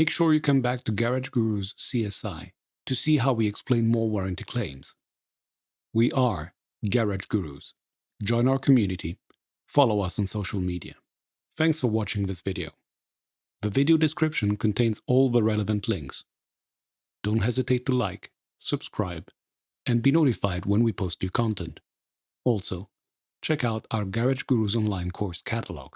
Make sure you come back to Garage Guru's CSI to see how we explain more warranty claims. We are Garage Gurus. Join our community. Follow us on social media. Thanks for watching this video. The video description contains all the relevant links. Don't hesitate to like, subscribe, and be notified when we post new content. Also, check out our Garage Gurus online course catalog.